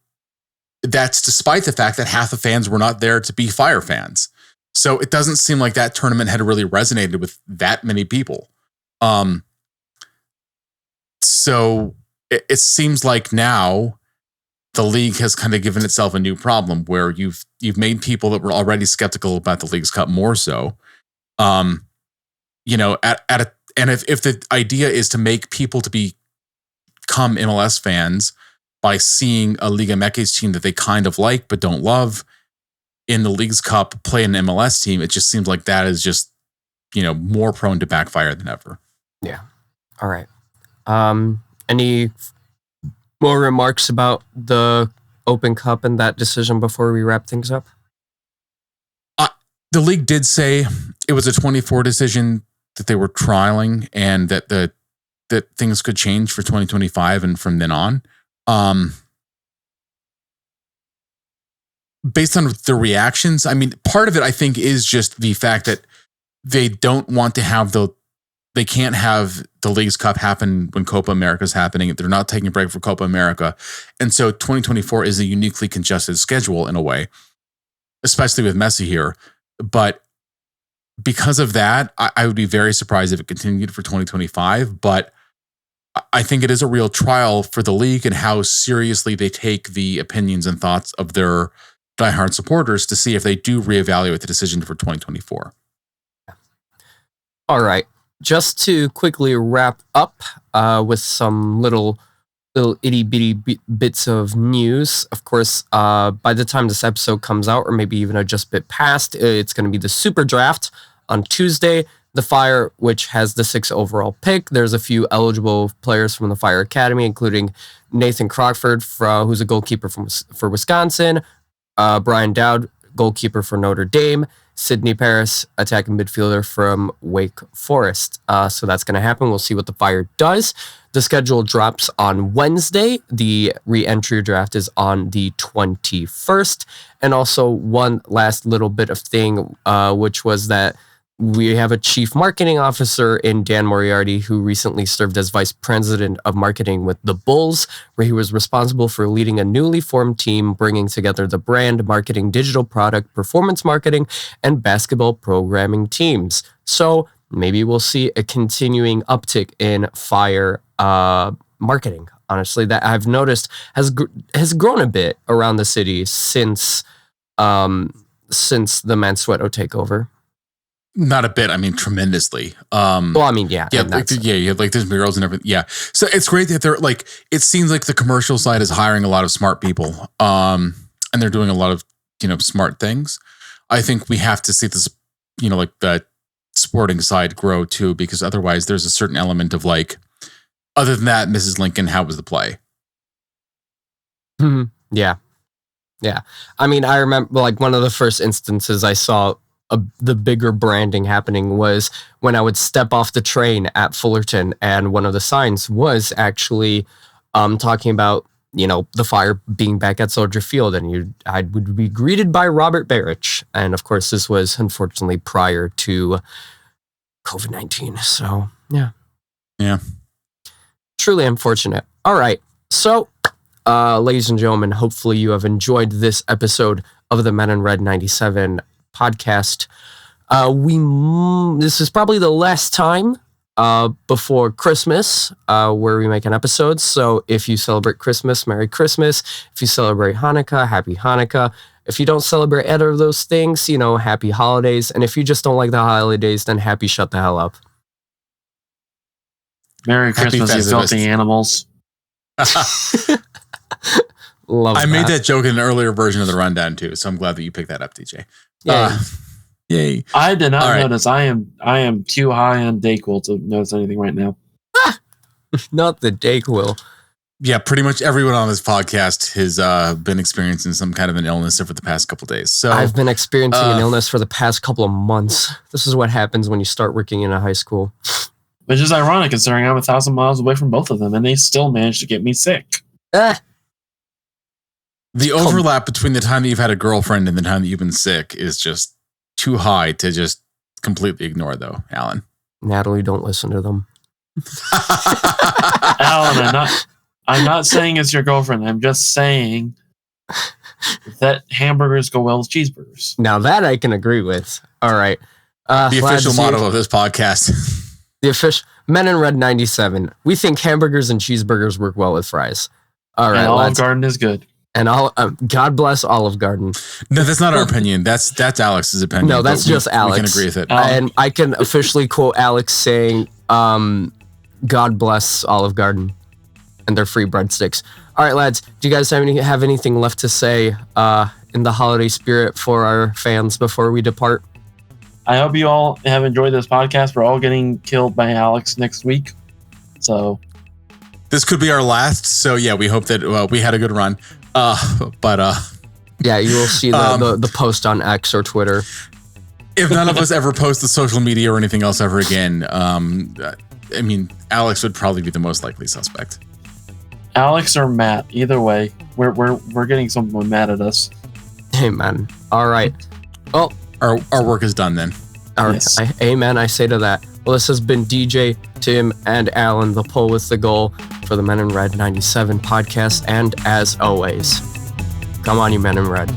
that's despite the fact that half the fans were not there to be Fire fans. So it doesn't seem like that tournament had really resonated with that many people. So it seems like now the league has kind of given itself a new problem where you've made people that were already skeptical about the Leagues Cup more so. At And if the idea is to make people to become MLS fans by seeing a Liga MX team that they kind of like but don't love in the Leagues Cup play an MLS team, it just seems like that is just, more prone to backfire than ever. Yeah. All right. Any more remarks about the Open Cup and that decision before we wrap things up? The league did say it was a 24 decision that they were trialing, and that that things could change for 2025 and from then on. Based on the reactions, I mean, part of it I think is just the fact that they don't want to have they can't have the Leagues Cup happen when Copa America is happening. They're not taking a break for Copa America. And so 2024 is a uniquely congested schedule in a way, especially with Messi here. But because of that, I would be very surprised if it continued for 2025. But I think it is a real trial for the league and how seriously they take the opinions and thoughts of their diehard supporters to see if they do reevaluate the decision for 2024. All right. Just to quickly wrap up with some little itty bitty bits of news. Of course, by the time this episode comes out, or maybe even just a bit past, it's going to be the Super Draft on Tuesday. The Fire, which has the 6th overall pick. There's a few eligible players from the Fire Academy, including Nathan Crockford, who's a goalkeeper for Wisconsin, Brian Dowd, goalkeeper for Notre Dame, Sidney Paris, attacking midfielder from Wake Forest. So that's going to happen. We'll see what the Fire does. The schedule drops on Wednesday. The re-entry draft is on the 21st. And also one last little bit of thing, which was that we have a chief marketing officer in Dan Moriarty, who recently served as vice president of marketing with the Bulls, where he was responsible for leading a newly formed team, bringing together the brand, marketing, digital product, performance marketing, and basketball programming teams. So maybe we'll see a continuing uptick in Fire marketing. Honestly, that I've noticed has grown a bit around the city since the Mansueto takeover. Not a bit. I mean, tremendously. Well, I mean, yeah. Yeah, you have there's murals and everything. Yeah. So it's great that they're it seems like the commercial side is hiring a lot of smart people. And they're doing a lot of, smart things. I think we have to see this, the sporting side grow too, because otherwise there's a certain element of other than that, Mrs. Lincoln, how was the play? Yeah. Yeah. I mean, I remember one of the first instances I saw the bigger branding happening was when I would step off the train at Fullerton, and one of the signs was actually talking about, the Fire being back at Soldier Field, and I would be greeted by Robert Barrich. And of course, this was unfortunately prior to COVID-19. So, yeah. Yeah. Truly unfortunate. All right. So, ladies and gentlemen, hopefully you have enjoyed this episode of the Men in Red 97 podcast. This is probably the last time before Christmas where we make an episode. So if you celebrate Christmas, Merry Christmas. If you celebrate Hanukkah, Happy Hanukkah. If you don't celebrate either of those things, Happy Holidays. And if you just don't like the holidays, then happy shut the hell up. Merry Christmas, you filthy animals. Love I made that joke in an earlier version of the rundown too, so I'm glad that you picked that up, DJ. Yay! I did not notice. I am too high on Dayquil to notice anything right now. Not the Dayquil. Yeah, pretty much everyone on this podcast has been experiencing some kind of an illness over the past couple of days. So I've been experiencing an illness for the past couple of months. This is what happens when you start working in a high school. Which is ironic considering I'm 1,000 miles away from both of them, and they still managed to get me sick. The overlap between the time that you've had a girlfriend and the time that you've been sick is just too high to just completely ignore, though, Alan. Natalie, don't listen to them. Alan, I'm not saying it's your girlfriend. I'm just saying that hamburgers go well with cheeseburgers. Now that I can agree with. All right. The official motto of this podcast. The official Men in Red 97. We think hamburgers and cheeseburgers work well with fries. All right. And Olive Garden is good. And God bless Olive Garden. No, that's not our opinion. That's Alex's opinion. No, that's just Alex. We can agree with it. And I can officially quote Alex saying, God bless Olive Garden and their free breadsticks. All right, lads, do you guys have anything left to say in the holiday spirit for our fans before we depart? I hope you all have enjoyed this podcast. We're all getting killed by Alex next week. So this could be our last. So yeah, we hope that we had a good run. Yeah, you will see the post on X or Twitter. If none of us ever post the social media or anything else ever again, I mean, Alex would probably be the most likely suspect. Alex or Matt, either way, we're getting someone mad at us. Hey, man. All right. Well, our work is done then. All right. Yes. Amen. I say to that. Well, this has been DJ, Tim, and Alan, the Pull with the Goal for the Men in Red 97 podcast. And as always, come on, you Men in Red.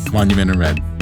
Come on, you Men in Red.